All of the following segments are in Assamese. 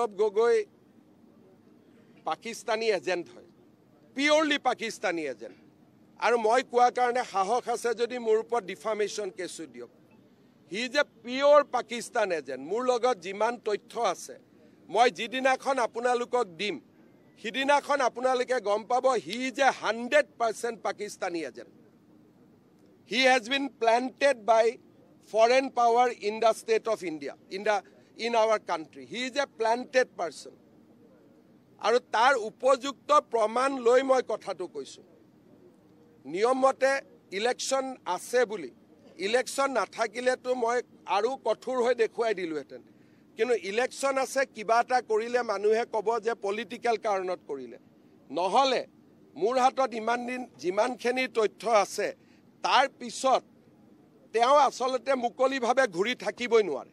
গৌৰৱ গগৈ পাকিস্তানী এজেণ্ট হয়, পিয়ৰলি পাকিস্তানী এজেণ্ট। আৰু মই কোৱা কাৰণে সাহস আছে যদি মোৰ ওপৰত ডিফামেশ্যন কেছটো দিয়ক। He is a pure Pakistan agent. মোৰ লগত যিমান তথ্য আছে মই যিদিনাখন আপোনালোকক দিম সিদিনাখন আপোনালোকে গম পাব he is a 100% Pakistani agent. He has been planted by foreign power in the state of India, in our country. He is a planted person. আৰু তাৰ উপযুক্ত প্ৰমাণ লৈ মই কথাটো কৈছোঁ। নিয়মতে ইলেকশ্যন আছে বুলি, ইলেকশ্যন নাথাকিলেতো মই আৰু কঠোৰ হৈ দেখুৱাই দিলোহেঁতেন। কিন্তু ইলেকশ্যন আছে, কিবা এটা কৰিলে মানুহে ক'ব যে পলিটিকেল কাৰণত কৰিলে। নহ'লে মোৰ হাতত ইমান দিন যিমানখিনি তথ্য আছে তাৰ পিছত তেওঁ আচলতে মুকলিভাৱে ঘূৰি থাকিবই নোৱাৰে।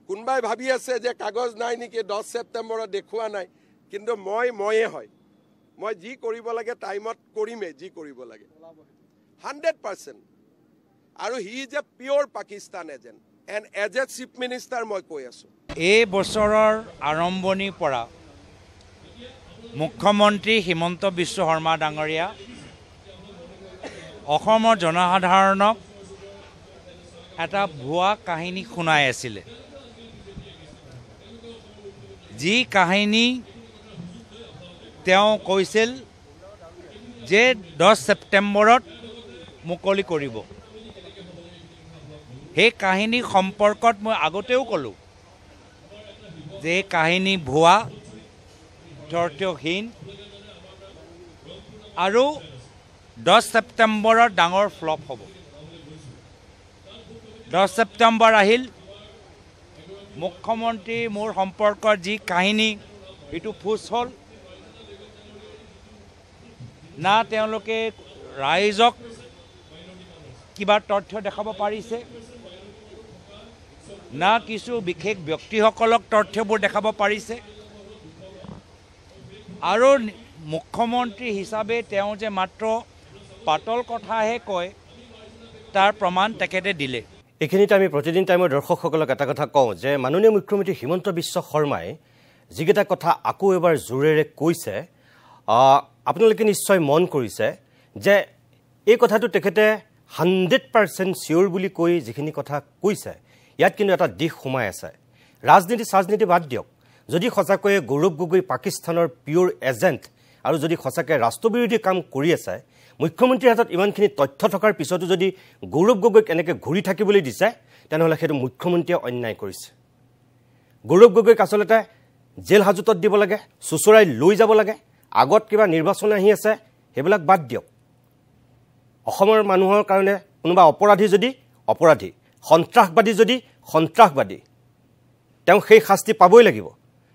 কোনোবাই ভাবি আছে যে কাগজ নাই নেকি 10 ছেপ্টেম্বৰত দেখুওৱা নাই, কিন্তু ময়ে হয়। মই যি কৰিব লাগে টাইমত কৰিমেই, যি কৰিব লাগে 100%। আৰু he is a pure Pakistan agent and as a chief minister মই কৈ আছোঁ। এই বছৰৰ আৰম্ভণিৰ পৰা মুখ্যমন্ত্ৰী হিমন্ত বিশ্ব শৰ্মা ডাঙৰীয়া অসমৰ জনসাধাৰণক এটা ভুৱা কাহিনী শুনাই আছিলে, যি কাহিনী তেওঁ কৈছিল যে 10 ছেপ্টেম্বৰত মুকলি কৰিব। সেই কাহিনী সম্পৰ্কত মই আগতেও ক'লোঁ যে এই কাহিনী ভুৱা, তথ্যহীন আৰু 10 ছেপ্টেম্বৰত ডাঙৰ ফ্লপ হ'ব। 10 ছেপ্টেম্বৰ আহিল, মুখ্যমন্ত্ৰী মোৰ সম্পৰ্কত যি কাহিনী সেইটো ফুচ হ'ল। না তেওঁলোকে ৰাইজক কিবা তথ্য দেখাব পাৰিছে, না কিছু বিশেষ ব্যক্তিসকলক তথ্যবোৰ দেখাব পাৰিছে। আৰু মুখ্যমন্ত্ৰী হিচাপে তেওঁ যে মাত্ৰ পাতল কথাহে কয় তাৰ প্ৰমাণ তেখেতে দিলে। এইখিনিতে আমি প্ৰতিদিন টাইমৰ দৰ্শকসকলক এটা কথা কওঁ যে মাননীয় মুখ্যমন্ত্ৰী হিমন্ত বিশ্ব শৰ্মাই যিকেইটা কথা আকৌ এবাৰ জোৰেৰে কৈছে, আপোনালোকে নিশ্চয় মন কৰিছে যে এই কথাটো তেখেতে 100% চিয়ৰ বুলি কৈ যিখিনি কথা কৈছে ইয়াত কিন্তু এটা দিশ সোমাই আছে। ৰাজনীতি বাদ দিয়ক, যদি সঁচাকৈয়ে গৌৰৱ গগৈ পাকিস্তানৰ পিয়ৰ এজেণ্ট আৰু যদি সঁচাকৈ ৰাষ্ট্ৰবিৰোধী কাম কৰি আছে, মুখ্যমন্ত্ৰীৰ হাতত ইমানখিনি তথ্য থকাৰ পিছতো যদি গৌৰৱ গগৈক এনেকৈ ঘূৰি থাকিবলৈ দিছে, তেনেহ'লে সেইটো মুখ্যমন্ত্ৰীয়ে অন্যায় কৰিছে। গৌৰৱ গগৈক আচলতে জেল হাজতত দিব লাগে, চুচৰাই লৈ যাব লাগে। আগত কিবা নিৰ্বাচন আহি আছে, সেইবিলাক বাদ দিয়ক। অসমৰ মানুহৰ কাৰণে কোনোবা অপৰাধী যদি অপৰাধী, সন্ত্ৰাসবাদী যদি সন্ত্ৰাসবাদী, তেওঁ সেই শাস্তি পাবই লাগিব।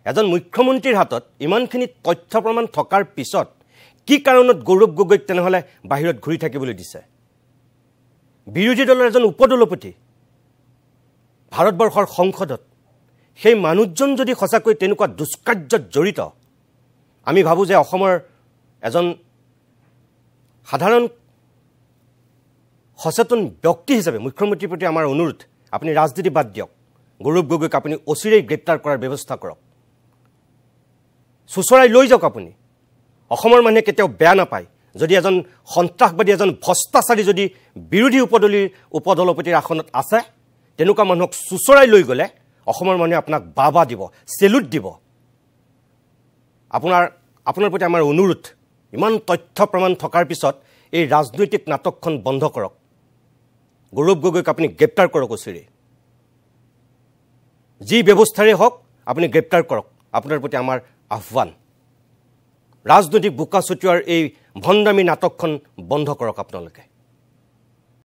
এজন মুখ্যমন্ত্ৰীৰ হাতত ইমানখিনি তথ্য প্ৰমাণ থকাৰ পিছত কি কাৰণত গৌৰৱ গগৈক তেনেহ'লে বাহিৰত ঘূৰি থাকিবলৈ দিছে? বিৰোধী দলৰ এজন উপদলপতি ভাৰতবৰ্ষৰ সংসদত, সেই মানুহজন যদি সঁচাকৈ তেনেকুৱা দুষ্কাৰ্যত জড়িত, আমি ভাবোঁ যে অসমৰ এজন সাধাৰণ সচেতন ব্যক্তি হিচাপে মুখ্যমন্ত্ৰীৰ প্ৰতি আমাৰ অনুৰোধ, আপুনি ৰাজনীতি বাদ দিয়ক, গৌৰৱ গগৈক আপুনি অচিৰেই গ্ৰেপ্তাৰ কৰাৰ ব্যৱস্থা কৰক, চুচৰাই লৈ যাওক। আপুনি অসমৰ মানুহে কেতিয়াও বেয়া নাপায় যদি এজন সন্ত্ৰাসবাদী, এজন ভ্ৰষ্টাচাৰী যদি বিৰোধী উপদলপতিৰ আসনত আছে, তেনেকুৱা মানুহক চুচৰাই লৈ গ'লে অসমৰ মানুহে আপোনাক বাবা দিব, চেলুট দিব। আপোনাৰ প্ৰতি আমাৰ অনুৰোধ, ইমান তথ্য প্ৰমাণ থকাৰ পিছত এই ৰাজনৈতিক নাটকখন বন্ধ কৰক। গৌৰৱ গগৈক আপুনি গ্ৰেপ্তাৰ কৰক অচিৰেই, যি ব্যৱস্থাৰে হওক আপুনি গ্ৰেপ্তাৰ কৰক। আপোনাৰ প্ৰতি আমাৰ আহ্বান, ৰাজনৈতিক বোকা ছটিওৱাৰ এই ভণ্ডামী নাটকখন বন্ধ কৰক আপোনালোকে।